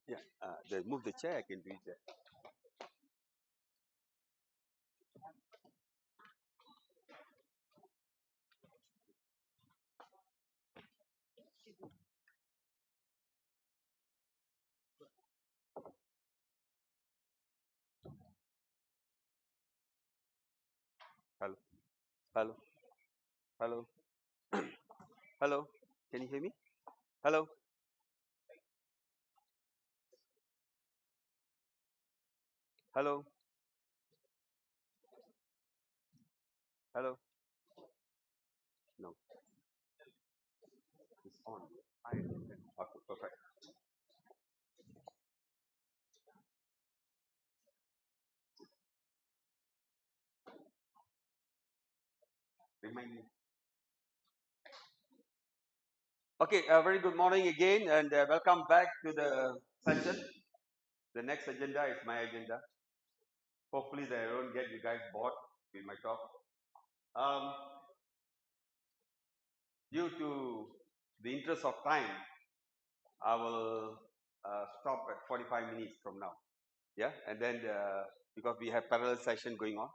Yeah, move the chair, I can do it there. Hello, hello, hello, hello. Can you hear me? Hello, hello, hello. No, it's on. Okay, perfect. Remind me. Okay, very good morning again, and welcome back to the session. The next agenda is my agenda. Hopefully, that I don't get you guys bored with my talk. Um, due to the interest of time, I will stop at 45 minutes from now. Yeah, and then because we have parallel session going on,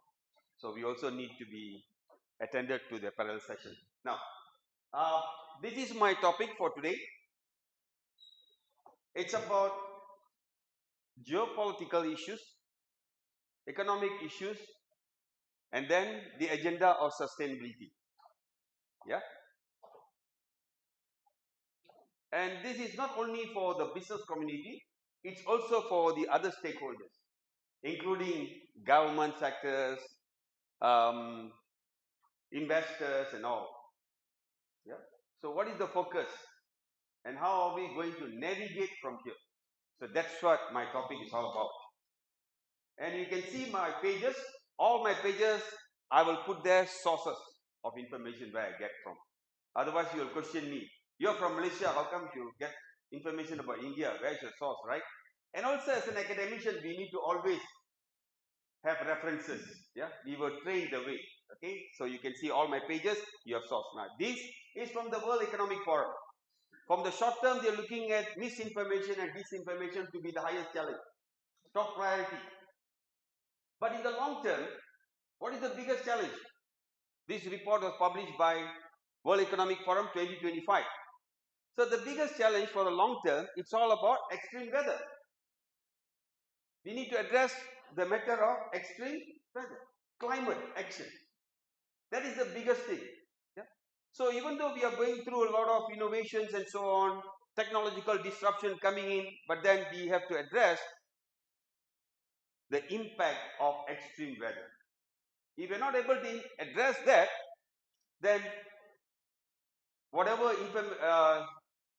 so we also need to be attended to the parallel session. Now, uh, this is my topic for today. It's about geopolitical issues, economic issues, and then the agenda of sustainability. Yeah, and this is not only for the business community, it's also for the other stakeholders, including government sectors, um, investors, and all. Yeah. So, what is the focus, and how are we going to navigate from here? So that's what my topic is all about. And you can see my pages. All my pages, I will put there sources of information where I get from. Otherwise, you will question me. You're from Malaysia. How come you get information about India? Where's your source, right? And also, as an academician, we need to always have references. Yeah, we were trained the way. Okay, so you can see all my pages. You have source now. This is from the World Economic Forum. From the short term, they're looking at misinformation and disinformation to be the highest challenge, top priority. But in the long term, what is the biggest challenge? This report was published by World Economic Forum 2025. So the biggest challenge for the long term, it's all about extreme weather. We need to address the matter of extreme weather, climate action. That is the biggest thing. Yeah? So even though we are going through a lot of innovations and so on, technological disruption coming in, but then we have to address the impact of extreme weather. If we are not able to address that, then whatever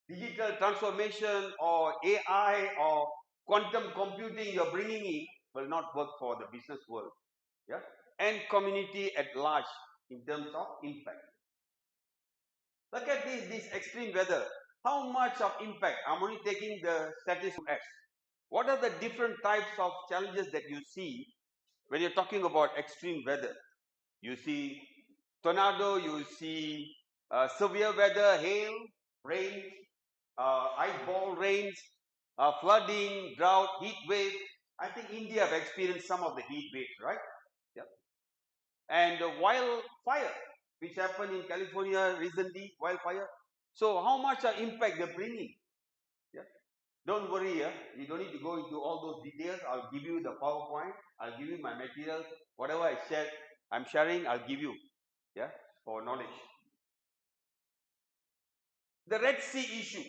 digital transformation or AI or quantum computing you're bringing in will not work for the business world, yeah, and community at large in terms of impact. Look at this extreme weather. How much of impact? I'm only taking the statistics. What are the different types of challenges that you see when you're talking about extreme weather? You see tornado, you see severe weather, hail, rain, ice ball rains, flooding, drought, heat wave. I think India have experienced some of the heat waves, right? Yeah. And wildfire, which happened in California recently, wildfire. So how much impact they're bringing? Yeah. Don't worry, you don't need to go into all those details. I'll give you the PowerPoint. I'll give you my materials. Whatever I'm sharing, I'll give you, yeah, for knowledge. The Red Sea issue.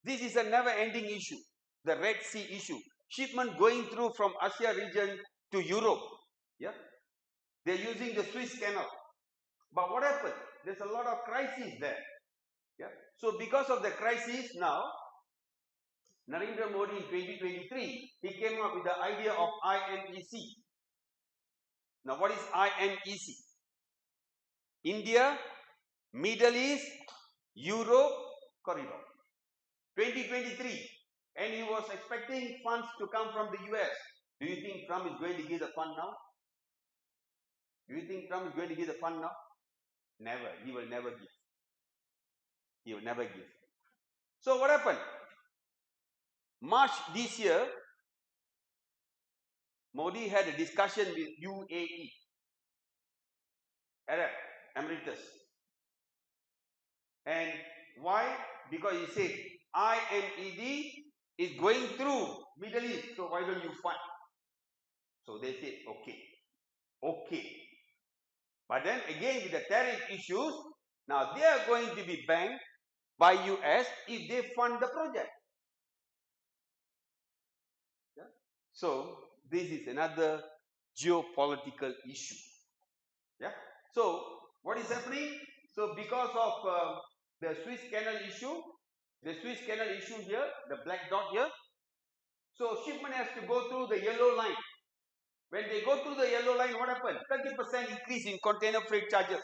This is a never-ending issue. The Red Sea issue. Shipment going through from Asia region to Europe. Yeah, they're using the Suez Canal. But what happened? There's a lot of crises there. Yeah. So because of the crisis now, Narendra Modi in 2023, he came up with the idea of INEC. Now, what is INEC? India, Middle East, Europe corridor. 2023. And he was expecting funds to come from the US. Do you think Trump is going to give the fund now? Do you think Trump is going to give the fund now? Never. He will never give. He will never give. So what happened? March this year, Modi had a discussion with UAE, Arab Emirates. And why? Because he said, IMED is going through Middle East, so why don't you fund? So they said, okay. But then again with the tariff issues, now they are going to be banned by US if they fund the project. Yeah? So this is another geopolitical issue. Yeah. So what is happening? So because of the Swiss Canal issue here, the black dot here. So shipment has to go through the yellow line. When they go through the yellow line, what happens? 30% increase in container freight charges.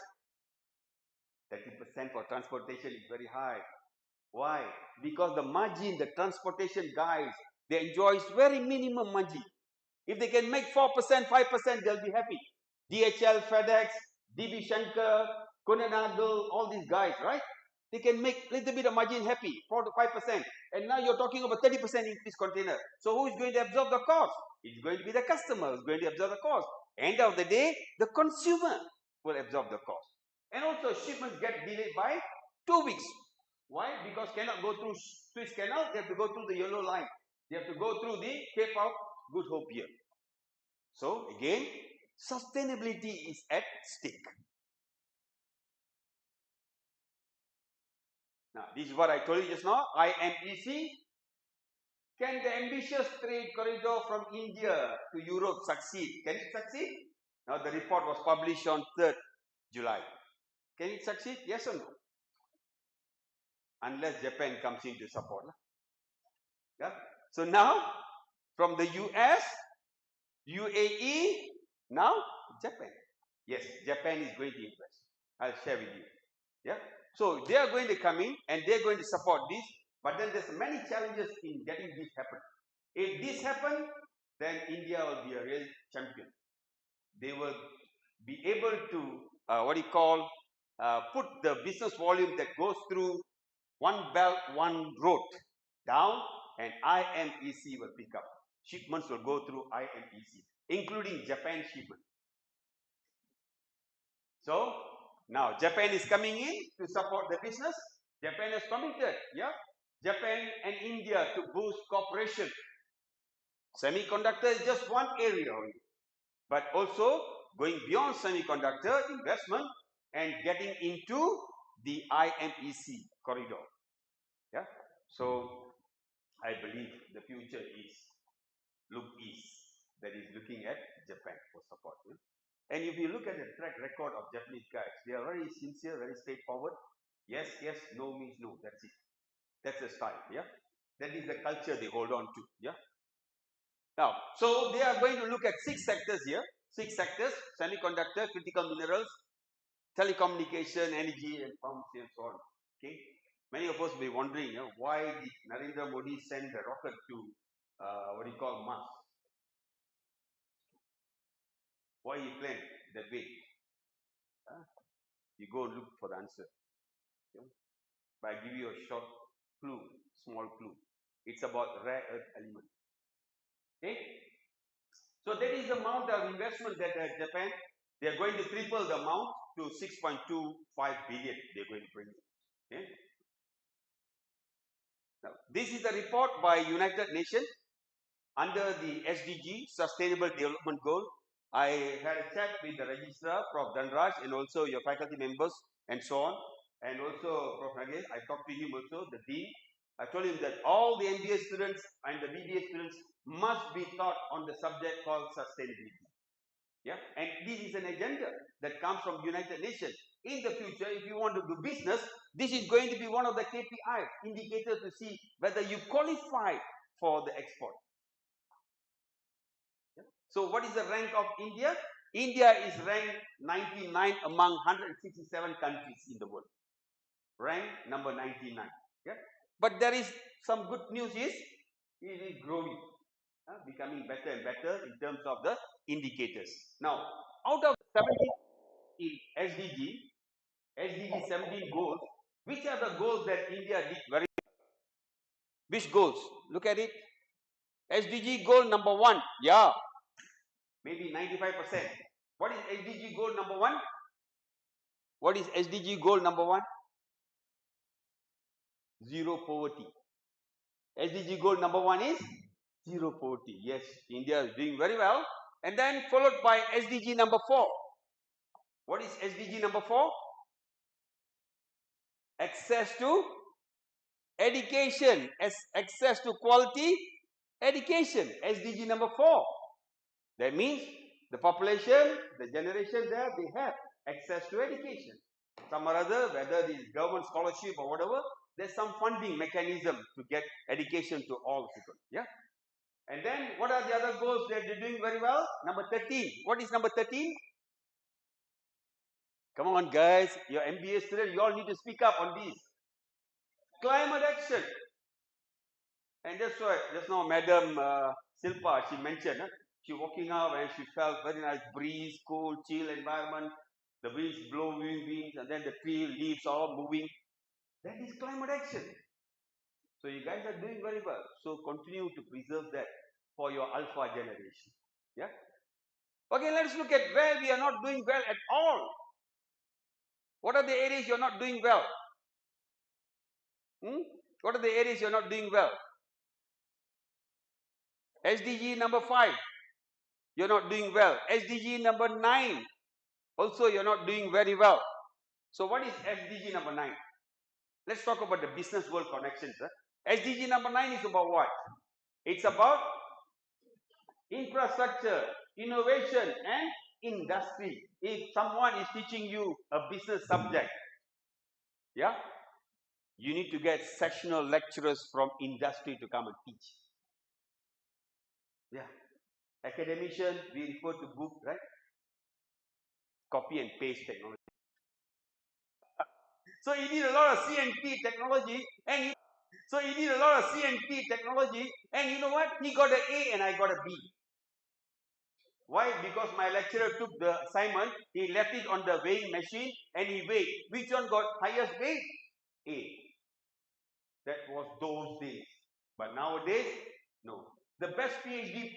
30% for transportation is very high. Why? Because the margin, the transportation guys, they enjoy very minimum margin. If they can make 4%, 5%, they'll be happy. DHL, FedEx, DB Shankar, Kunanagal, all these guys, right? They can make a little bit of margin happy, 4 to 5%. And now you're talking about 30% increase container. So who is going to absorb the cost? It's going to be the customer who's going to absorb the cost. End of the day, the consumer will absorb the cost. And also shipments get delayed by 2 weeks. Why? Because cannot go through Swiss Canal, they have to go through the yellow line. They have to go through the Cape of Good Hope here. So again, sustainability is at stake. Now, this is what I told you just now. IMEC. Can the ambitious trade corridor from India to Europe succeed? Can it succeed? Now, the report was published on 3rd July. Can it succeed? Yes or no? Unless Japan comes in to support. Yeah? So now, from the US, UAE, now Japan. Yes, Japan is going to invest. I'll share with you. Yeah. So they are going to come in and they are going to support this. But then there's many challenges in getting this happen. If this happens, then India will be a real champion. They will be able to put the business volume that goes through one belt, one road down, and IMEC will pick up. Shipments will go through IMEC, including Japan shipment. So now Japan is coming in to support the business. Japan has committed, yeah. Japan and India to boost cooperation. Semiconductor is just one area only, but also going beyond semiconductor investment and getting into the IMEC corridor. Yeah. So I believe the future is look east, that is looking at Japan for support. Yeah? And if you look at the track record of Japanese guys, they are very sincere, very straightforward. Yes, yes, no means no. That's it. That's the style. Yeah. That is the culture they hold on to. Yeah. Now, so they are going to look at 6 sectors here. 6 sectors: semiconductor, critical minerals, telecommunication, energy, and pharmacy, and so on. Okay. Many of us will be wondering, why did Narendra Modi send the rocket to Mars? Why he planned that way? You go and look for the answer. Okay? But I give you a short clue, small clue. It's about rare earth element. Okay? So that is the amount of investment that Japan, they are going to triple the amount to 6.25 billion they're going to bring. Okay? Now, this is the report by United Nations under the SDG, Sustainable Development Goal. I had a chat with the registrar, Prof. Danraj, and also your faculty members, and so on. And also, Prof. Nagesh, I talked to him also, the dean. I told him that all the MBA students and the BBA students must be taught on the subject called sustainability. Yeah, and this is an agenda that comes from United Nations. In the future, if you want to do business, this is going to be one of the KPI indicators to see whether you qualify for the export. Yeah. So, what is the rank of India? India is ranked 99 among 167 countries in the world. Rank number 99. Yeah. But there is some good news is it is growing, becoming better and better in terms of the indicators. Now, out of 17 SDG 17 goals, which are the goals that India did very well? Which goals? Look at it. SDG goal number 1. Yeah. Maybe 95%. What is SDG goal number 1? What is SDG goal number 1? Zero poverty. SDG goal number 1 is zero poverty. Yes, India is doing very well. And then followed by SDG number 4. What is SDG number 4? Access to education. Access to quality education. SDG number 4. That means the population, the generation there, they have access to education. Some or other, whether it is government scholarship or whatever, there's some funding mechanism to get education to all people. Yeah. And then what are the other goals that they're doing very well? Number 13. What is number 13? Come on, guys. Your MBA students, you all need to speak up on this. Climate action. And that's why just now Madam Silpa, she mentioned, she walking up and she felt very nice breeze, cool, chill environment. The winds blowing winds and then the tree leaves all moving. That is climate action. So you guys are doing very well. So continue to preserve that for your alpha generation. Yeah. Okay, let's look at where we are not doing well at all. What are the areas you're not doing well? What are the areas you're not doing well? SDG number 5, you're not doing well. SDG number 9, also you're not doing very well. So what is SDG number 9? Let's talk about the business world connections. SDG number 9 is about what? It's about infrastructure, innovation and industry. If someone is teaching you a business subject, yeah, you need to get sectional lecturers from industry to come and teach. Yeah. Academician, we refer to book, right? Copy and paste technology. So you need a lot of C&P technology and you know what? He got an A and I got a B. Why? Because my lecturer took the assignment, he left it on the weighing machine and he weighed. Which one got highest weight? A. That was those days. But nowadays, no. The best PhD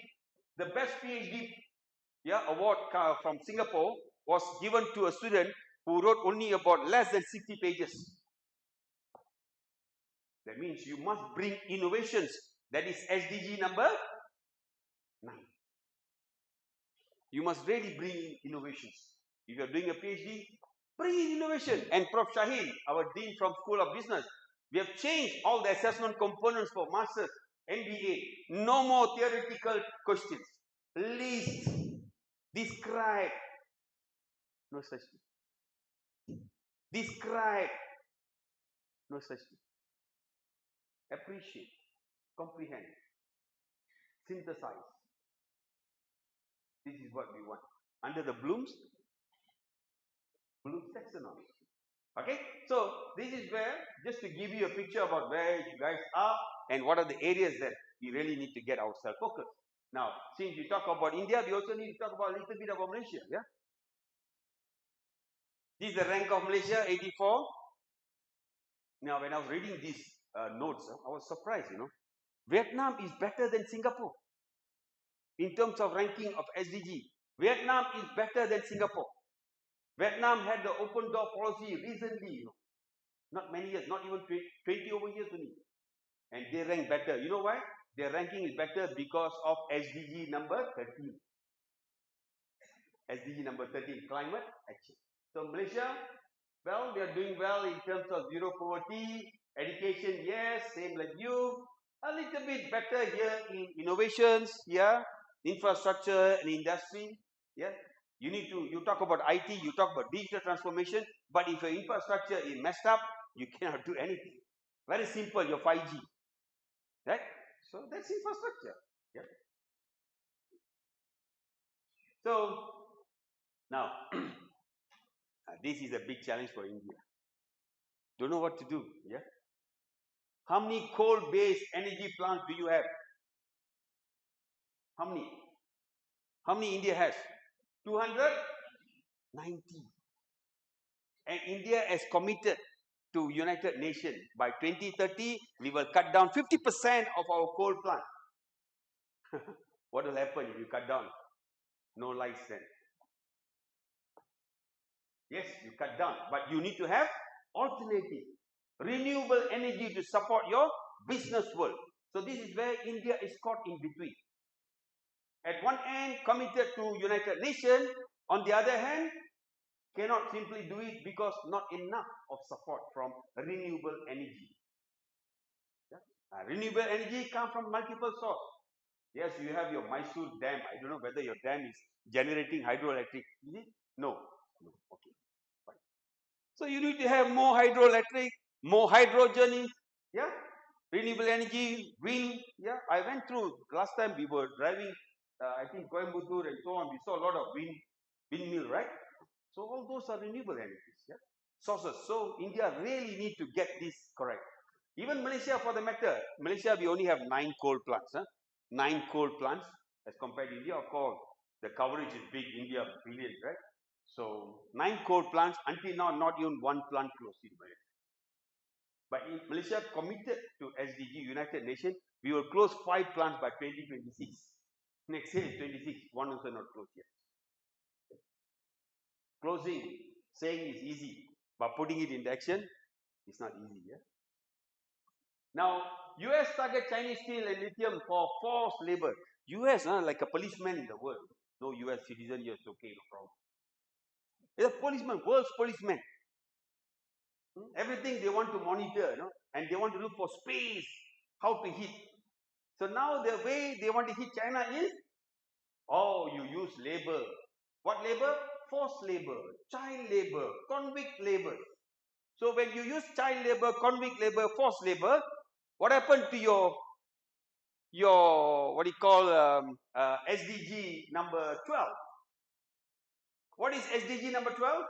award from Singapore was given to a student who wrote only about less than 60 pages. That means you must bring innovations. That is SDG number 9. You must really bring innovations. If you are doing a PhD, bring in innovation. And Prof. Shaheen, our Dean from School of Business, we have changed all the assessment components for Masters, MBA. No more theoretical questions. List, describe. No such thing. Describe. No such thing. Appreciate, comprehend, synthesize. This is what we want. Under the Bloom's taxonomy. Okay, so this is where, just to give you a picture about where you guys are and what are the areas that we really need to get ourselves focused. Now, since we talk about India, we also need to talk about a little bit about Malaysia. Yeah. This is the rank of Malaysia, 84. Now, when I was reading these notes, I was surprised, Vietnam is better than Singapore in terms of ranking of SDG. Vietnam is better than Singapore. Vietnam had the open door policy recently, not many years, not even 20 over years only. And they rank better. You know why? Their ranking is better because of SDG number 13. SDG number 13, climate action. So Malaysia, well, they are doing well in terms of zero poverty, education, yes, same like you. A little bit better here in innovations, yeah, infrastructure and industry, yeah. You talk about IT, you talk about digital transformation, but if your infrastructure is messed up, you cannot do anything. Very simple, your 5G, right? So that's infrastructure, yeah. So now, this is a big challenge for India. Don't know what to do, yeah. How many coal-based energy plants do you have? How many? How many India has? 290. And India has committed to United Nations by 2030, we will cut down 50% of our coal plant. What will happen if you cut down? No lights then. Yes, you cut down, but you need to have alternative, renewable energy to support your business world. So this is where India is caught in between. At one end, committed to United Nations. On the other hand, cannot simply do it because not enough of support from renewable energy. Yeah? Renewable energy comes from multiple sources. Yes, you have your Mysore dam. I don't know whether your dam is generating hydroelectric. Is it? No. No. Okay. Fine. So you need to have more hydroelectric, more hydrogen. Yeah. Renewable energy, wind. Yeah. I went through last time we were driving. I think Coimbatore and so on. We saw a lot of windmill, right? So all those are renewable energies. Yeah. Sources. So India really need to get this correct. Even Malaysia, for the matter, Malaysia we only have 9 coal plants. 9 coal plants as compared to India. Of course, the coverage is big. India billions, right? So 9 coal plants until now, not even one plant closed in Malaysia. But in Malaysia committed to SDG, United Nations, we will close 5 plants by 2026. Next year is 26. One also not closed yet. Closing, saying is easy, but putting it into action is not easy. Yeah? Now, US target Chinese steel and lithium for forced labor. US, like a policeman in the world. No US citizen, yes, okay, no problem. It's a policeman, world's policeman. Everything they want to monitor, and they want to look for space, how to hit. So now the way they want to hit China is, you use labor. What labor? Forced labor, child labor, convict labor. So when you use child labor, convict labor, forced labor, what happened to your what do you call SDG number 12? What is SDG number 12?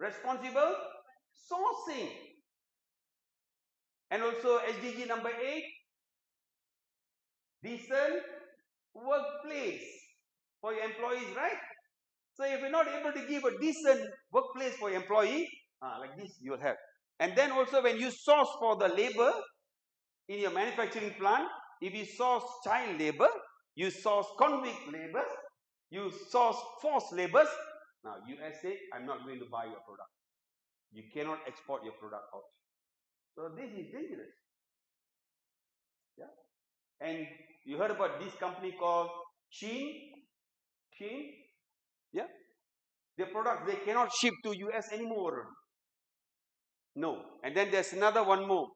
Responsible sourcing. And also SDG number 8, decent workplace for your employees, right? So if you're not able to give a decent workplace for your employee, like this you will have. And then also when you source for the labor in your manufacturing plant, if you source child labor, you source convict labor, you source forced labors, now US say, I'm not going to buy your product. You cannot export your product out. So this is dangerous. Yeah. And you heard about this company called Shein? Yeah. Their products, they cannot ship to US anymore. No. And then there's another one more.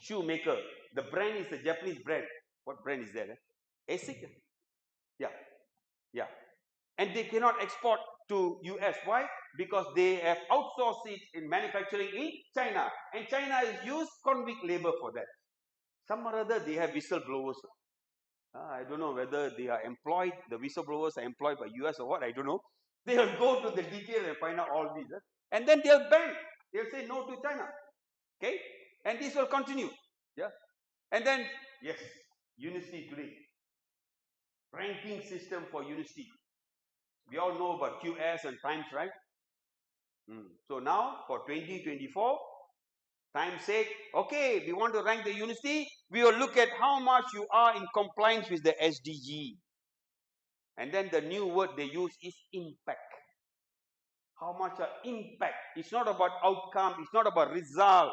Shoemaker. The brand is a Japanese brand. What brand is that? ASIC? Yeah. Yeah. And they cannot export to US. Why? Because they have outsourced it in manufacturing in China. And China has used convict labor for that. Some or other, they have whistleblowers. I don't know whether they are employed, the whistleblowers are employed by US or what, I don't know. They'll go to the detail and find out all these. And then they'll ban. They'll say no to China. Okay? And this will continue. Yeah. And then, yes, university today. Ranking system for university. We all know about QS and Times, right? So now, for 2024, Times said, okay, we want to rank the university. We will look at how much you are in compliance with the SDG. And then the new word they use is impact. How much impact? It's not about outcome. It's not about result.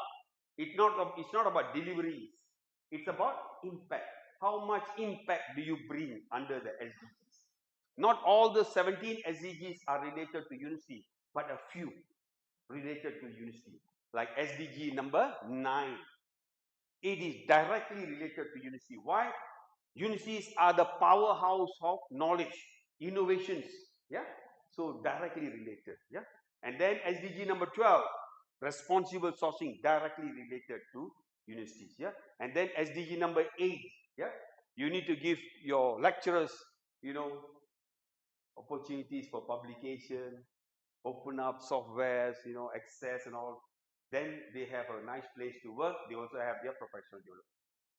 It's not about deliveries. It's about impact. How much impact do you bring under the SDGs? Not all the 17 SDGs are related to university, but a few related to university. Like SDG number 9. It is directly related to university. Why? Universities are the powerhouse of knowledge, innovations. Yeah. So directly related. Yeah. And then SDG number 12, responsible sourcing, directly related to universities. Yeah. And then SDG number 8. Yeah. You need to give your lecturers, opportunities for publication, open up softwares, access and all. Then they have a nice place to work. They also have their professional development.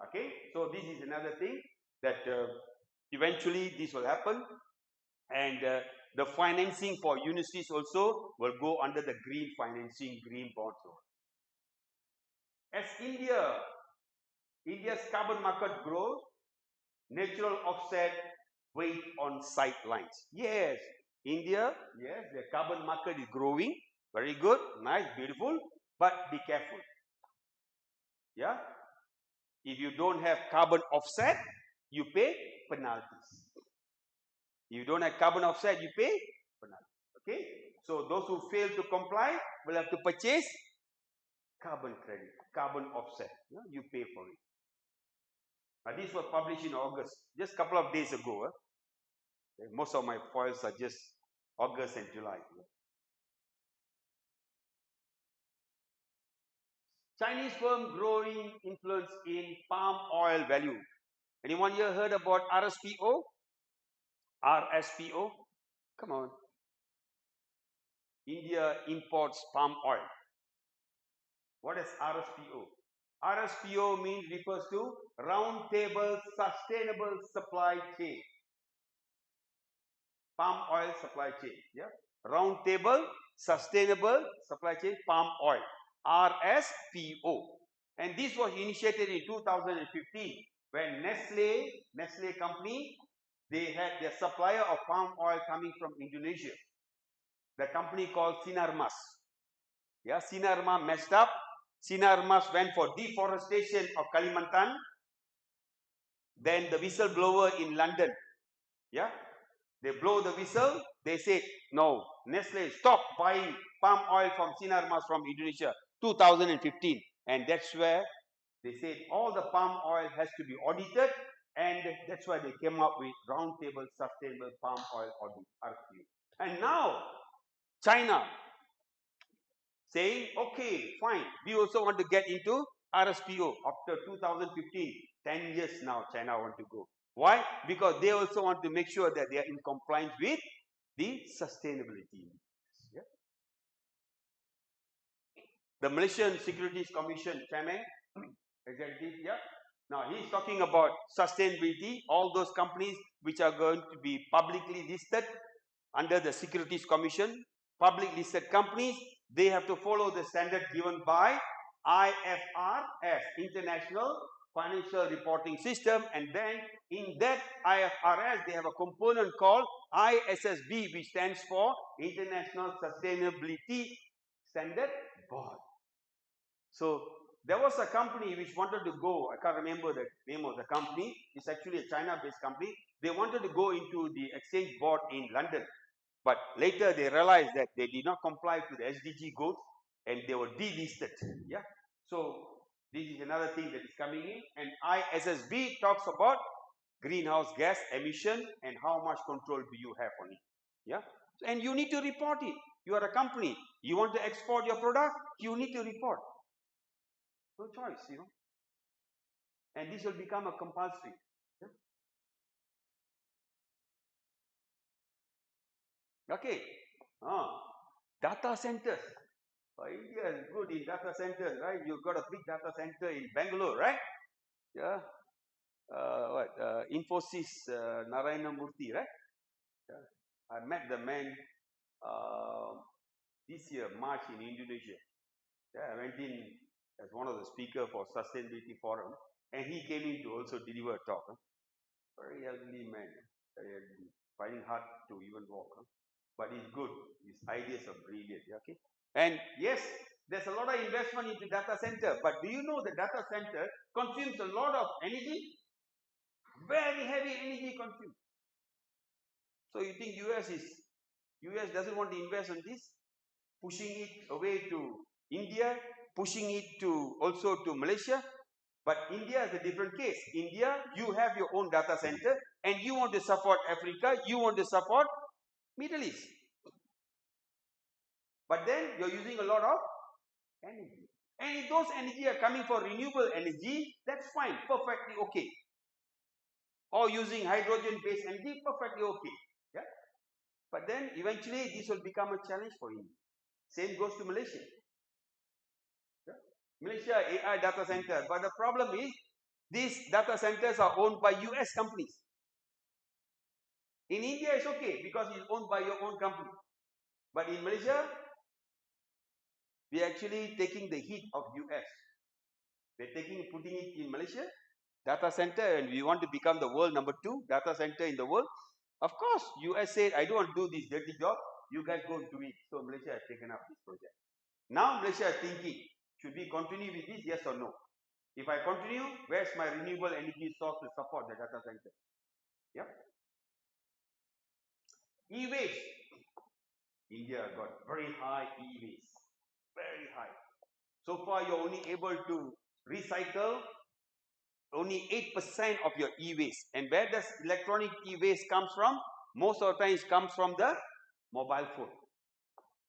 Okay, so this is another thing that eventually this will happen, and the financing for universities also will go under the green financing, green bonds. As India India's carbon market grows, natural offset weight on sidelines. Yes, India, yes, the carbon market is growing. Very good, nice, beautiful, but be careful. Yeah, if you don't have carbon offset, you pay penalties. If you don't have carbon offset, you pay penalties. Okay, so those who fail to comply will have to purchase carbon credit, carbon offset. You pay for it. This was published in August, just a couple of days ago. Most of my files are just August and July. Chinese firm growing influence in palm oil value. Anyone here heard about RSPO? RSPO? Come on. India imports palm oil. What is RSPO? RSPO means refers to Round Table Sustainable Supply Chain. Palm oil supply chain. Yeah. Round Table Sustainable Supply Chain Palm Oil. RSPO. And this was initiated in 2015 when Nestle company, they had their supplier of palm oil coming from Indonesia. The company called Sinarmas. Yeah, Sinarmas messed up. Sinarmas went for deforestation of Kalimantan. Then the whistleblower in London, yeah, they blow the whistle. They say, no, Nestle, stop buying palm oil from Sinarmas from Indonesia, 2015. And that's where they said all the palm oil has to be audited. And that's why they came up with Roundtable Sustainable Palm Oil Audit, RQ. And now, China saying, okay, fine, we also want to get into RSPO after 2015. 10 years now, China want to go. Why? Because they also want to make sure that they are in compliance with the sustainability. Yeah? The Malaysian Securities Commission Chairman, executive, yeah. Now he's talking about sustainability. All those companies which are going to be publicly listed under the Securities Commission, public listed companies, they have to follow the standard given by IFRS, International Financial Reporting System, and then in that IFRS they have a component called ISSB, which stands for International Sustainability Standard Board. So there was a company which wanted to go, I can't remember the name of the company, it's actually a China-based company. They wanted to go into the exchange board in London, but later they realized that they did not comply to the SDG goals and they were delisted. Yeah. So this is another thing that is coming in, and ISSB talks about greenhouse gas emission and how much control do you have on it. Yeah. And you need to report it. You are a company. You want to export your product, you need to report. No choice, you know. And this will become a compulsory. Yeah. Okay. Data centers. India is good in data centers, right? You've got a big data center in Bangalore, right? Yeah. Infosys Narayana Murthy, right? Yeah. I met the man this year, March, in Indonesia. Yeah, I went in as one of the speakers for Sustainability Forum, and he came in to also deliver a talk. Very elderly man, very elderly, finding hard to even walk. But he's good. His ideas are brilliant. Okay. And yes, there's a lot of investment into data center, but do you know the data center consumes a lot of energy? Very heavy energy consumed. So you think US doesn't want to invest on this, pushing it away to India, pushing it to also to Malaysia. But India is a different case. India, you have your own data center and you want to support Africa, you want to support Middle East. But then you're using a lot of energy. And if those energy are coming for renewable energy, that's fine, perfectly okay. Or using hydrogen-based energy, perfectly okay. Yeah? But then eventually this will become a challenge for India. Same goes to Malaysia. Yeah? Malaysia AI data center. But the problem is, these data centers are owned by US companies. In India, it's okay because it's owned by your own company. But in Malaysia, we are actually taking the heat of US. They're putting it in Malaysia, data center, and we want to become the world number 2 data center in the world. Of course, US said, I don't want to do this dirty job. You guys go do it. So Malaysia has taken up this project. Now Malaysia is thinking, should we continue with this, yes or no? If I continue, where's my renewable energy source to support the data center? Yeah. E-waste. India got very high e-waste. Very high. So far, you're only able to recycle only 8% of your e-waste. And where does electronic e-waste comes from? Most of the time it comes from the mobile phone.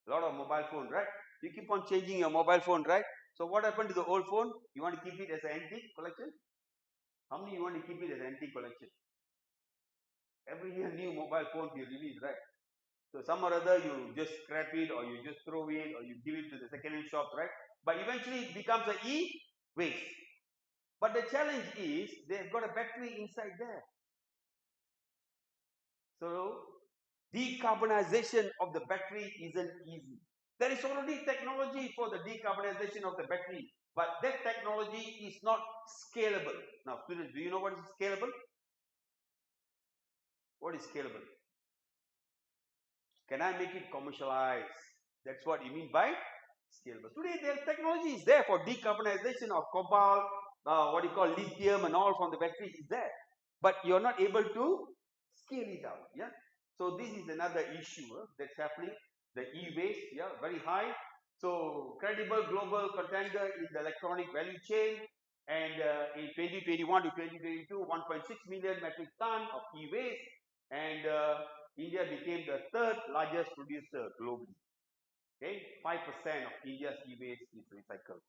A lot of mobile phone, right? You keep on changing your mobile phone, right? So what happened to the old phone? You want to keep it as an antique collection? How many you want to keep it as an antique collection? Every year new mobile phone be released, right? So some or other you just scrap it, or you just throw it, or you give it to the second-hand shop, right? But eventually it becomes an e-waste. But the challenge is they've got a battery inside there. So decarbonization of the battery isn't easy. There is already technology for the decarbonization of the battery, but that technology is not scalable. Now, students, do you know what is scalable? What is scalable? Can I make it commercialized? That's what you mean by scalable. Today, their technology is there for decarbonization of cobalt, what you call lithium and all from the battery is there. But you're not able to scale it out. Yeah. So this is another issue that's happening. The e-waste, yeah, very high. So credible global contender in the electronic value chain. And in 2021 to 2022, 1.6 million metric ton of e-waste. And India became the third largest producer globally. Okay, 5% of India's e-waste is recycled.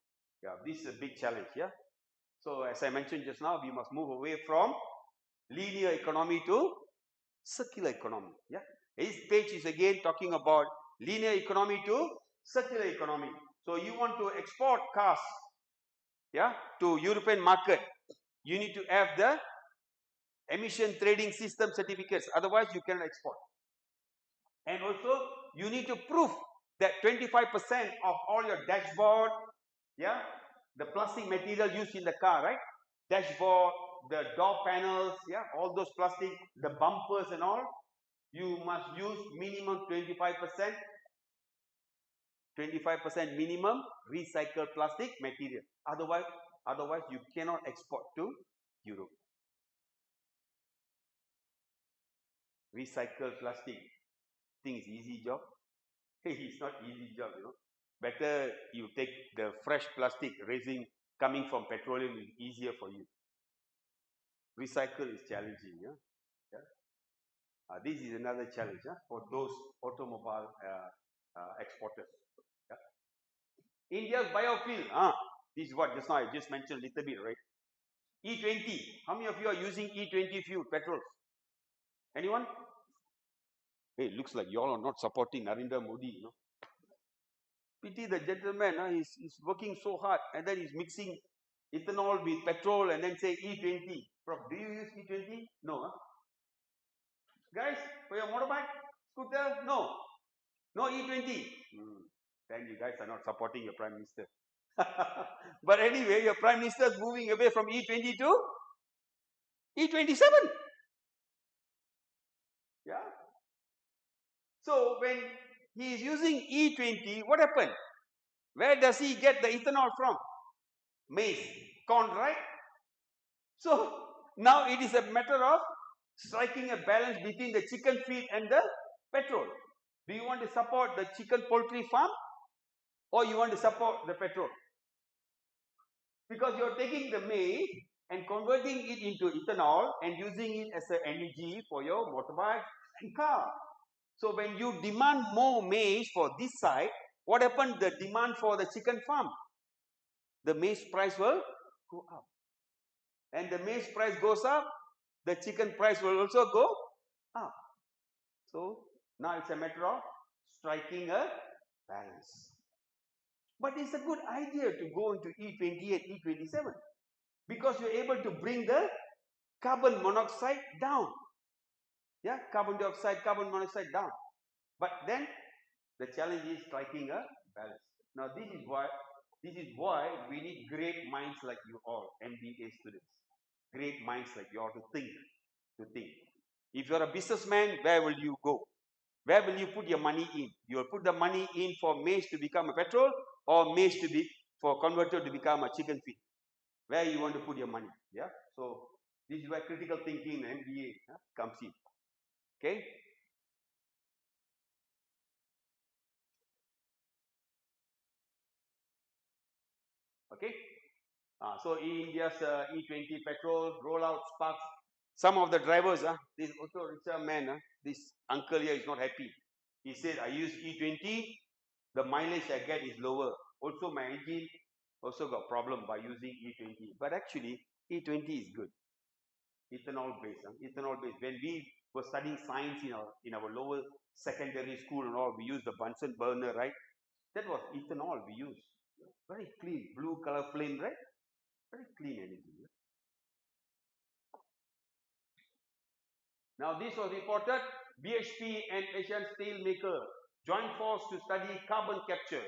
Yeah, this is a big challenge. Yeah. So as I mentioned just now, we must move away from linear economy to circular economy. Yeah. This page is again talking about linear economy to circular economy. So you want to export cars, yeah, to European market. You need to have the emission trading system certificates. Otherwise, you cannot export. And also, you need to prove that 25% of all your dashboard, yeah, the plastic material used in the car, right? Dashboard, the door panels, yeah, all those plastic, the bumpers and all, you must use minimum 25% minimum recycled plastic material. Otherwise you cannot export to Europe. Recycled plastic, think it's easy job? It's not easy job, you know. Better you take the fresh plastic coming from petroleum is easier for you. Recycle is challenging, yeah. This is another challenge for those automobile exporters. Yeah. India's biofuel, this is what just now I just mentioned a little bit, right? E20. How many of you are using E20 fuel, petrol? Anyone? Hey, it looks like you all are not supporting Narendra Modi, you know. Pity the gentleman, he's working so hard and then he's mixing ethanol with petrol and then say E20. Prof, do you use E20? No. Huh? Guys, for your motorbike, scooter? No. No E20. Then you guys are not supporting your Prime Minister. But anyway, your Prime Minister is moving away from E20 to E27. Yeah. So when he is using E20, what happened? Where does he get the ethanol from? Maize, corn, right? So now it is a matter of striking a balance between the chicken feed and the petrol. Do you want to support the chicken poultry farm or you want to support the petrol? Because you're taking the maize and converting it into ethanol and using it as an energy for your motorbike and car. So when you demand more maize for this side, what happened? The demand for the chicken farm, the maize price will go up. And the maize price goes up, the chicken price will also go up. So now it's a matter of striking a balance. But it's a good idea to go into E20 and E27 because you're able to bring the carbon monoxide down. Yeah, carbon dioxide, carbon monoxide down. But then the challenge is striking a balance. Now this is what This is why we need great minds like you all, MBA students. Great minds like you all to think. If you're a businessman, where will you go? Where will you put your money in? You will put the money in for maize to become a petrol, or maize to be for converter to become a chicken feed. Where you want to put your money? Yeah. So this is where critical thinking and MBA comes in. Okay. Okay. So India's E20 petrol rollout sparks. Some of the drivers, this auto rickshaw man, this uncle here is not happy. He said, I use E20, the mileage I get is lower. Also, my engine also got problem by using E20. But actually, E20 is good. Ethanol based. When we were studying science in our lower secondary school and all, we used the Bunsen burner, right? That was ethanol we used. Very clean, blue color flame, right? Very clean energy. Now this was reported, BHP and Asian steel maker joined force to study carbon capture.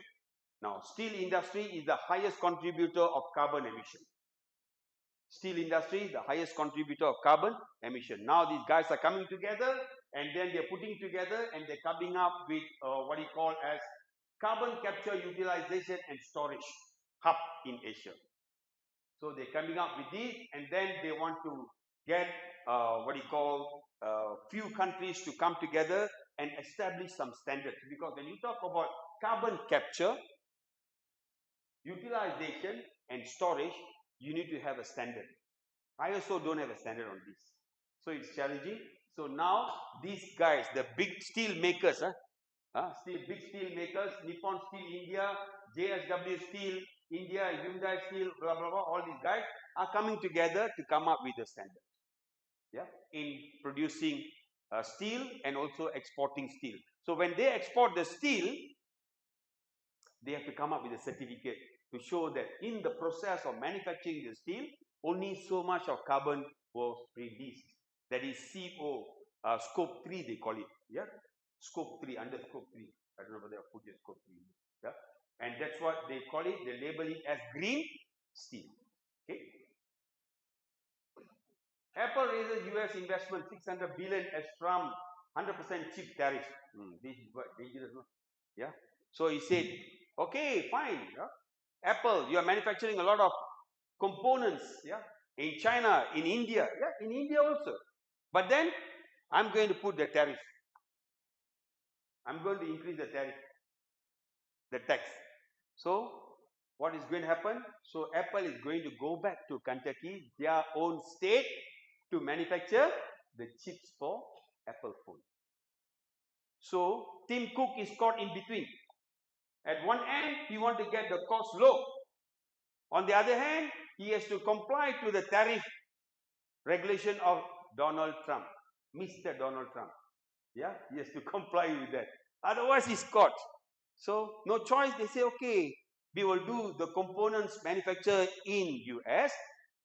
Now steel industry is the highest contributor of carbon emission. Steel industry, the highest contributor of carbon emission. Now these guys are coming together and then they're putting together and they're coming up with what you call as carbon capture utilization and storage hub in Asia. So they're coming up with this and then they want to get what you call few countries to come together and establish some standards. Because when you talk about carbon capture, utilization and storage, you need to have a standard. I also don't have a standard on this. So it's challenging. So now these guys, the big steel makers, big steel makers, Nippon Steel India, JSW Steel India, Hyundai Steel, blah, blah, blah, all these guys are coming together to come up with a standard. Yeah, in producing steel and also exporting steel. So when they export the steel, they have to come up with a certificate to show that in the process of manufacturing the steel, only so much of carbon was released. That is CO, scope 3 they call it. Yeah, scope 3, under scope 3. I don't know whether I put it scope 3. Yeah, and that's what they call it. They label it as green steel. Okay. Apple raises US investment 600 billion as Trump 100% chip tariff. This is what dangerous, no? Yeah. So he said, okay, fine. Yeah? Apple, you are manufacturing a lot of components, yeah, in China, in India, yeah, in India also. But then I'm going to put the tariff. I'm going to increase the tariff, the tax. So what is going to happen? So Apple is going to go back to Kentucky, their own state, to manufacture the chips for Apple phone. So Tim Cook is caught in between. At one end, he wants to get the cost low. On the other hand, he has to comply to the tariff regulation of Donald Trump, Mr. Donald Trump. Yeah, he has to comply with that. Otherwise, he's caught. So no choice. They say, okay, we will do the components manufactured in US,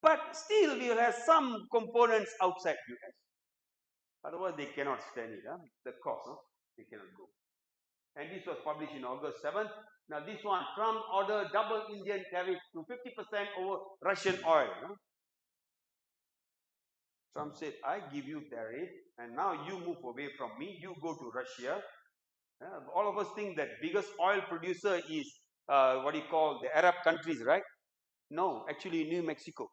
but still we will have some components outside US. Otherwise, they cannot stand it. The cost, they cannot go. And this was published in August 7th. Now this one, Trump ordered double Indian tariff to 50% over Russian oil. Trump said, I give you tariff and now you move away from me. You go to Russia. All of us think that biggest oil producer is what you call the Arab countries, right? No, actually New Mexico.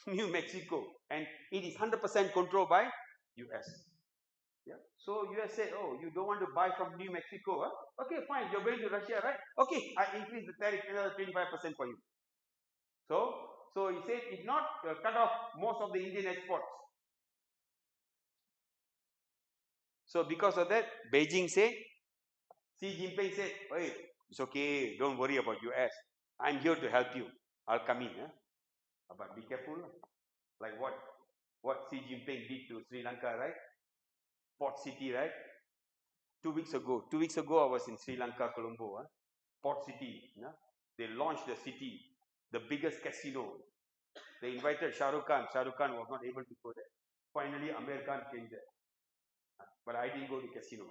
New Mexico. And it is 100% controlled by US. Yeah. So US said, oh, you don't want to buy from New Mexico, huh? Okay, fine, you're going to Russia, right? Okay, I increase the tariff another 25% for you. So he said it's not cut off most of the Indian exports. So because of that, Beijing said, Xi Jinping said, hey, it's okay, don't worry about US. I'm here to help you. I'll come in. But be careful. Like what Xi Jinping did to Sri Lanka, right? Port City, right? 2 weeks ago. 2 weeks ago, I was in Sri Lanka, Colombo. Port City. They launched the city, the biggest casino. They invited Shah Rukh Khan. Shah Rukh Khan was not able to go there. Finally, Amir Khan came there. But I didn't go to casino.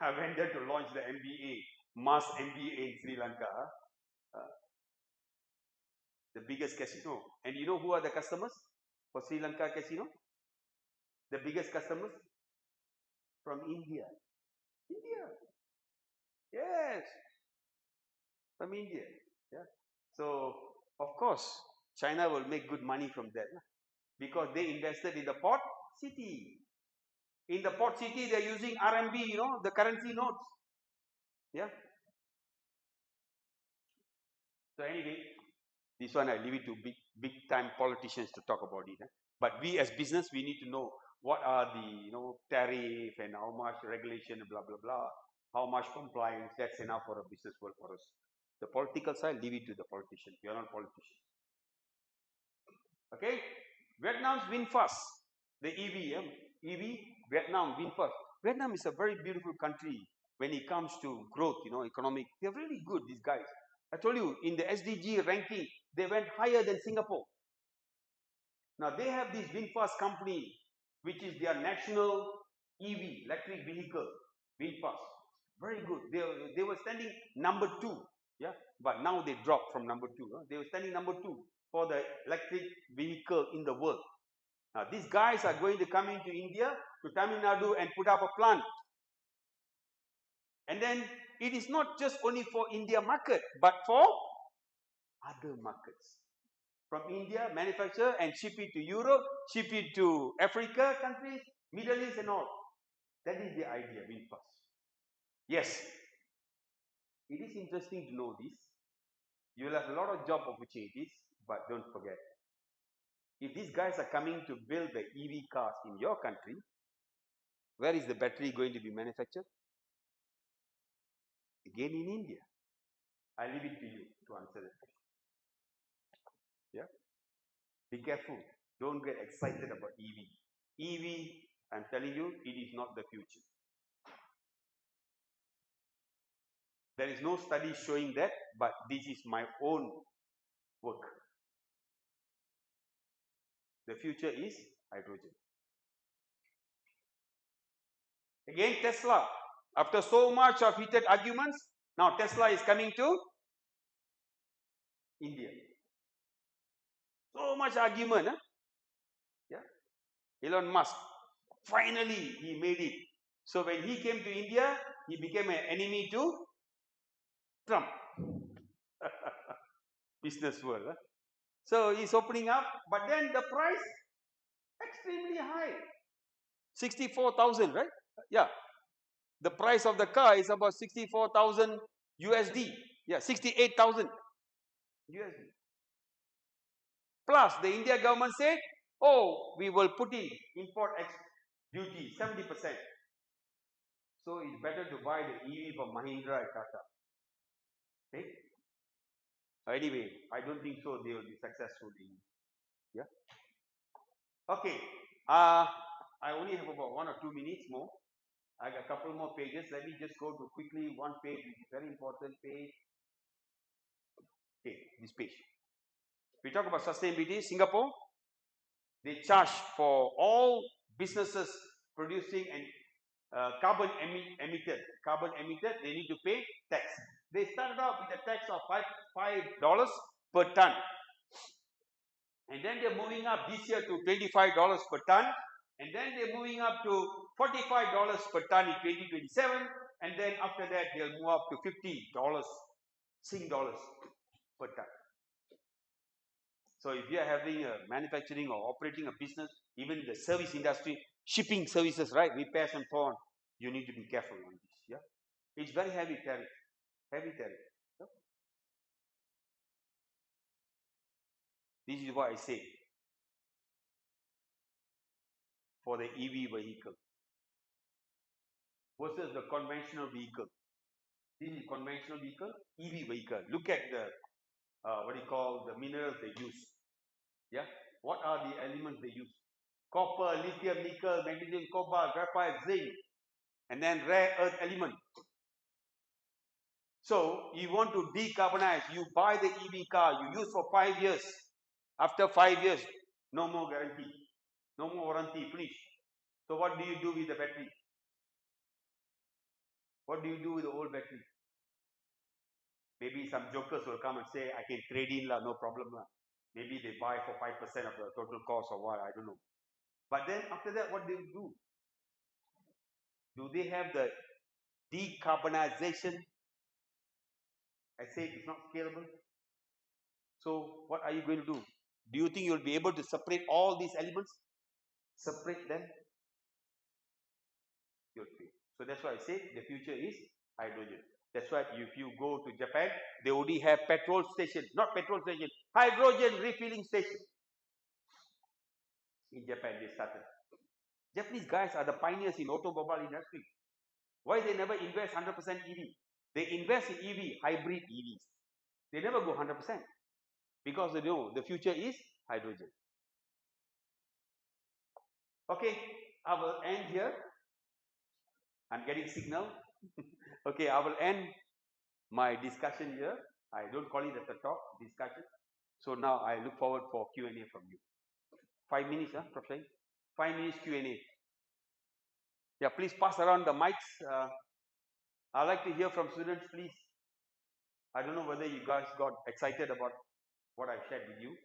I went there to launch the MBA, mass MBA in Sri Lanka. Uh, the biggest casino. And you know who are the customers for Sri Lanka casino? The biggest customers from India. India. Yes, from India. Yeah. So of course, China will make good money from that because they invested in the port city. In the port city, they're using RMB, you know, the currency notes. Yeah. So anyway, this one I leave it to big time politicians to talk about it. But we as business, we need to know what are the tariff and how much regulation, blah blah blah, how much compliance. That's enough for a business world for us. The political side, leave it to the politicians. We are not politicians. Okay, Vietnam's win fast. The EV, Vietnam win fast. Vietnam is a very beautiful country when it comes to growth, economic. They're really good, these guys. I told you, in the SDG ranking, they went higher than Singapore. Now, they have this VinFast company, which is their national EV, electric vehicle, VinFast. Very good. They were standing number 2, yeah, but now they dropped from number 2. They were standing number 2 for the electric vehicle in the world. Now, these guys are going to come into India, to Tamil Nadu, and put up a plant. And then it is not just only for India market, but for other markets. From India, manufacture and ship it to Europe, ship it to Africa countries, Middle East and all. That is the idea, VinFast. Yes, it is interesting to know this. You will have a lot of job opportunities, but don't forget, if these guys are coming to build the EV cars in your country, where is the battery going to be manufactured? Again in India. I leave it to you to answer that question. Yeah? Be careful. Don't get excited about EV. EV, I'm telling you, it is not the future. There is no study showing that, but this is my own work. The future is hydrogen. Again, Tesla. After so much of heated arguments, now Tesla is coming to India. So much argument, huh? Yeah. Elon Musk. Finally, he made it. So when he came to India, he became an enemy to Trump. Business world. Huh? So he's opening up, but then the price extremely high. 64,000, right? Yeah. The price of the car is about 64,000 USD. Yeah, 68,000 USD. Plus, the India government said, oh, we will put in import duty, 70%. So it's better to buy the EV from Mahindra and Tata. Okay? Anyway, I don't think so they will be successful in. Yeah. Okay. I only have about 1 or 2 minutes more. I got a couple more pages. Let me just go to quickly one page, which is very important page. Okay, this page. We talk about sustainability. Singapore, they charge for all businesses producing and carbon emitted, they need to pay tax. They started off with a tax of $5 per ton. And then they're moving up this year to $25 per ton. And then they're moving up to $45 per ton in 2027. And then after that, they'll move up to $50 Sing dollars per ton. So if you are having a manufacturing or operating a business, even in the service industry, shipping services, right, repairs and so on, you need to be careful on this. Yeah, it's very heavy tariff. Heavy tariff. Yeah? This is what I say for the EV vehicle versus the conventional vehicle. This is conventional vehicle, EV vehicle. Look at the what do you call the minerals they use. Yeah, what are the elements they use? Copper, lithium, nickel, magnesium, cobalt, graphite, zinc, and then rare earth element. So you want to decarbonize, you buy the EV car, you use for 5 years. After 5 years, no more guarantee, no more warranty, finish. So what do you do with the battery? What do you do with the old battery? Maybe some jokers will come and say, I can trade in, no problem. Maybe they buy for 5% of the total cost or what, I don't know. But then after that, what do they do? Do they have the decarbonization? I say it's not scalable. So what are you going to do? Do you think you'll be able to separate all these elements? Separate them? You'll fail. So that's why I say the future is hydrogen. That's why if you go to Japan, they only have petrol station, not petrol station, hydrogen refilling station. In Japan, they started. Japanese guys are the pioneers in automobile industry. Why they never invest 100% EV? They invest in EV, hybrid EVs. They never go 100% because they know the future is hydrogen. Okay, I will end here. I'm getting signal. Okay, I will end my discussion here. I don't call it as a talk, discussion. So now I look forward for Q&A from you. 5 minutes, Prof. 5 minutes Q&A. Yeah, please pass around the mics. I'd like to hear from students, please. I don't know whether you guys got excited about what I shared with you.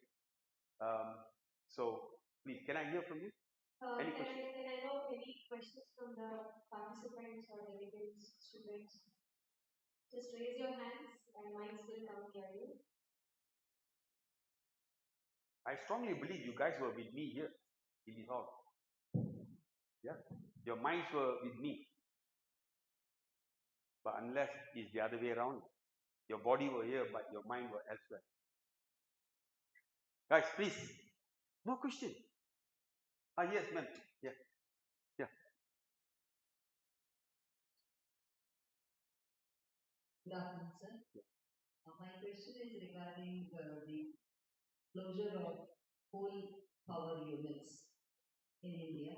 So please, can I hear from you? Any questions? Can I know any questions from the participants or delegates, students? Just raise your hands and mics will come near you. I strongly believe you guys were with me here in this hall. Yeah, your minds were with me. But unless it's the other way around, your body were here, but your mind were elsewhere. Guys, please, no question. Yes, ma'am. Yeah, yeah. Good afternoon, sir. My question is regarding the closure of coal power units in India.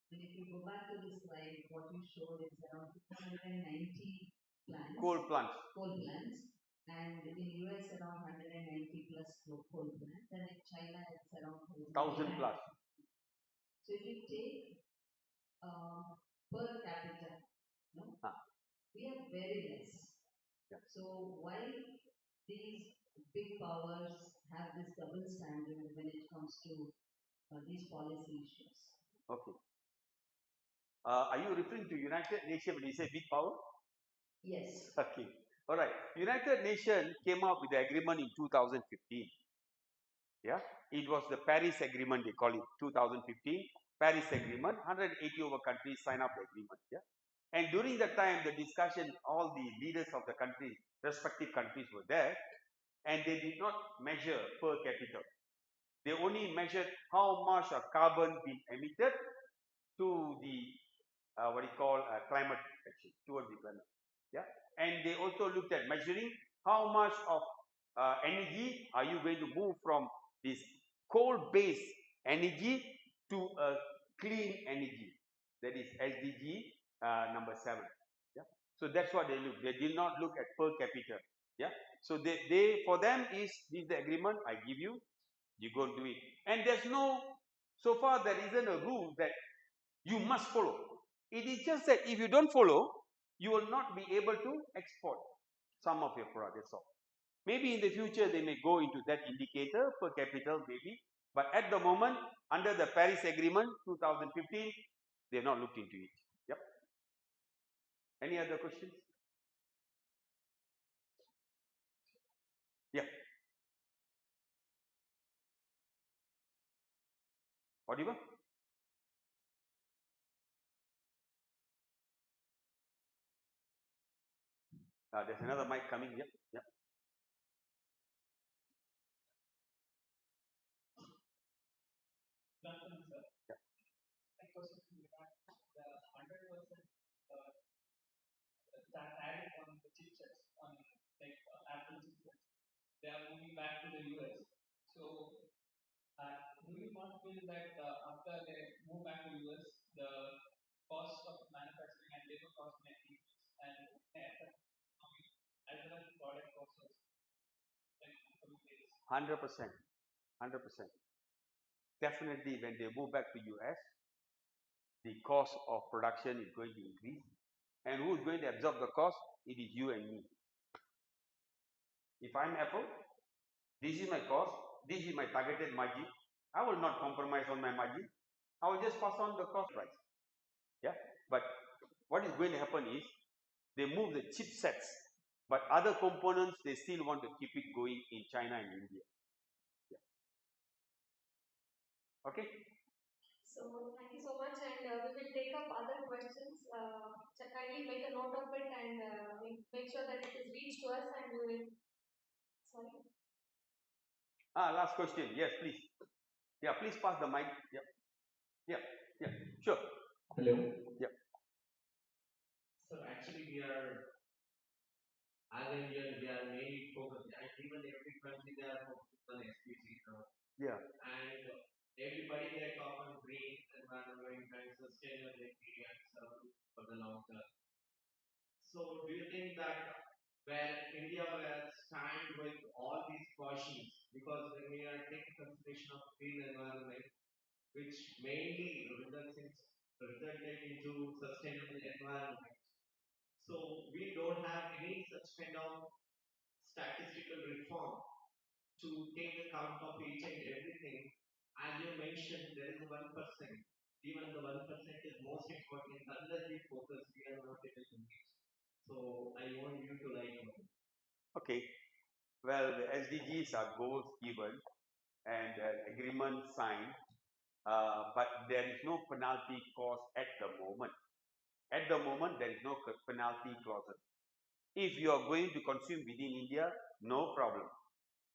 And if you go back to the slide, what you showed is around 290 plants. Coal plants. Coal plants. And in US around 190 plus coal plants. And in China it's around 1,000 plus. So if you take per capita, no? We are very less. Yeah. So why these big powers have this double standard when it comes to these policy issues? Okay. Are you referring to United Nations when you say big power? Yes. Okay. All right. United Nations came up with the agreement in 2015. Yeah. It was the Paris Agreement, they call it, 2015. Paris Agreement, 180 over countries signed up the agreement. Yeah. And during the time, the discussion, all the leaders of the countries, respective countries were there, and they did not measure per capita. They only measured how much of carbon being emitted to the what you call climate action, towards the climate. Yeah, and they also looked at measuring how much of energy are you going to move from this coal-based energy to a clean energy, that is SDG number 7. Yeah, so that's what they look. They did not look at per capita. Yeah, so they for them is this the agreement I give you, you go and do it, and there's no, so far there isn't a rule that you must follow. It is just that if you don't follow, you will not be able to export some of your product. That's all. Maybe in the future they may go into that indicator per capita, maybe. But at the moment, under the Paris Agreement 2015, they have not looked into it. Yep. Any other questions? Yeah. Audible? There's another mic coming. Yep. Yep. Sir. Yeah. My question is regarding the 100% that added on the chipsets on like Apple chipsets. They are moving back to the US. So, do you not feel that after they move back to US, the cost of manufacturing and labor cost may increase and as well as product costs like 100%. 100%. Definitely, when they move back to US, the cost of production is going to increase. And who's going to absorb the cost? It is you and me. If I'm Apple, this is my cost, this is my targeted margin. I will not compromise on my margin. I will just pass on the cost price. Yeah. But what is going to happen is they move the chipsets, but other components they still want to keep it going in China and India. Yeah. Okay. So thank you so much, and we will take up other questions. So kindly make a note of it and make sure that it is reached to us, and we will. Sorry. Last question. Yes, please. Yeah, please pass the mic. Yeah. Yeah. Yeah. Sure. Hello. Yeah. So actually, we are as Indians, we are mainly focused, and even every country they are focused on SPC now. Yeah. And everybody they talk on green environment and sustainability and stuff for the long term. So do you think that where India will stand with all these cautions, because when we are taking consideration of green environment, which mainly resulted into sustainable environment. So we don't have any such kind of statistical reform to take account of each and everything. As you mentioned, there is 1%. Even the 1% is most important. Unless we focus, we are not able to reach. So I want you to like. Okay. Well, the SDGs are goals given and agreement signed, but there is no penalty clause at the moment. At the moment, there is no penalty clause. If you are going to consume within India, no problem.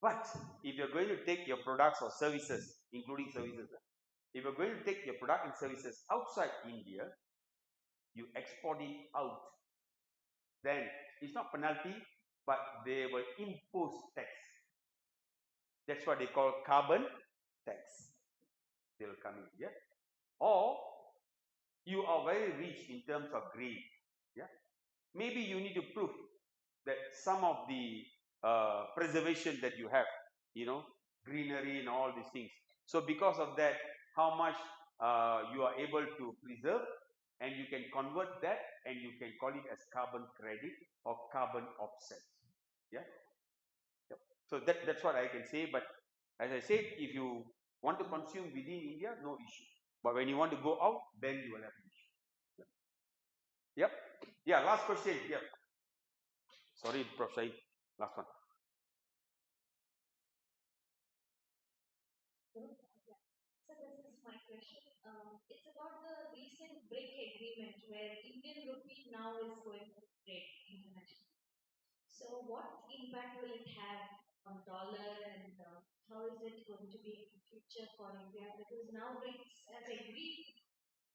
But if you're going to take your products or services, including services, if you're going to take your product and services outside India, you export it out, then it's not penalty, but they will impose tax. That's what they call carbon tax. They will come in, yeah. Or you are very rich in terms of green, yeah. Maybe you need to prove that some of the preservation that you have, greenery and all these things. So because of that, how much you are able to preserve, and you can convert that and you can call it as carbon credit or carbon offset. Yeah. Yep. So that's what I can say. But as I said, if you want to consume within India, no issue. But when you want to go out, then you will have an issue. Yep. Yep. Yeah. Last question. Yep. Sorry, Prof. Said. Last one. So this is my question. It's about the recent BRIC agreement where Indian rupee now is going to trade internationally. So what impact will it have on dollar, and how is it going to be in the future for India? Because now BRICS has agreed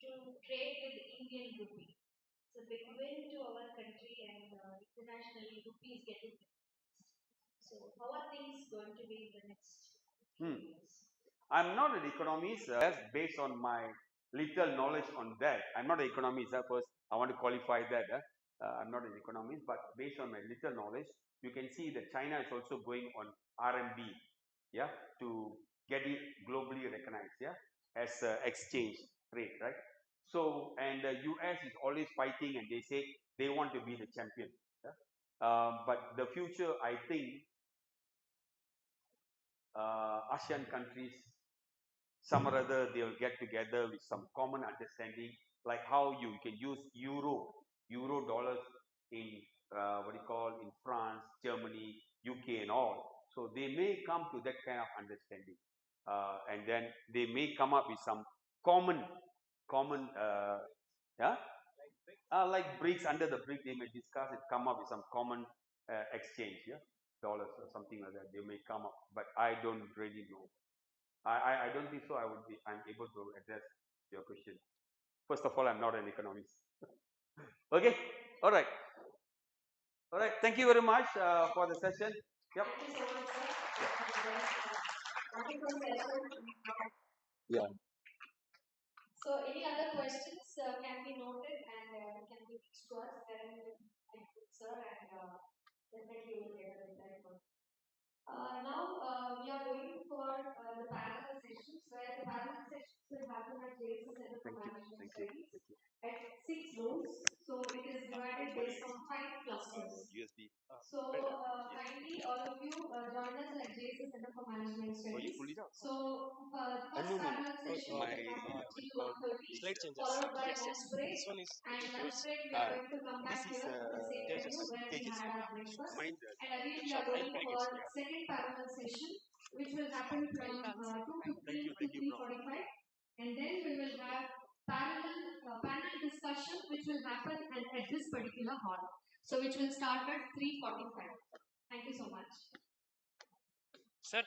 to trade with Indian rupee. It's a big win to our country, and internationally rupee is getting. So how are things going to be in the next few years? I'm not an economist. That's based on my little knowledge on that. I'm not an economist. First, I want to qualify that. I'm not an economist, but based on my little knowledge, you can see that China is also going on RMB, yeah, to get it globally recognized, yeah, as exchange rate, right? So, and the US is always fighting, and they say they want to be the champion. Yeah? But the future, I think, ASEAN countries, some or other, they will get together with some common understanding, like how you can use euro dollars in what you call in France, Germany, UK, and all. So they may come to that kind of understanding, and then they may come up with some common, yeah, like BRICS. Under the BRICS, they may discuss it, come up with some common exchange, yeah, dollars or something like that. They may come up, but I don't really know. I don't think so. I'm able to address your question. First of all, I'm not an economist. Okay. All right. All right. Thank you very much for the session. Yep. Thank you so much, sir. Wonderful session. Yeah. So any other questions can be noted and can be reached to us. Then thank you, sir, and definitely will get a reply for. Now we are going for the parallel sessions, where the parallel sessions will happen at JSS Center for Management Studies at 6 rooms. So it is divided based on 5 clusters. USB. So kindly all of you join us at JC Center for Management Studies. So first panel session will happen till 1:30, followed by lunch break. And lunch break we are going to come back here to the same venue where we had our breakfast. And again we are going for second parallel session, which will happen from 2:15 to 3:45. And then we will have parallel panel discussion, which will happen at this particular hall. So which will start at 3:45. Thank you so much. Sir,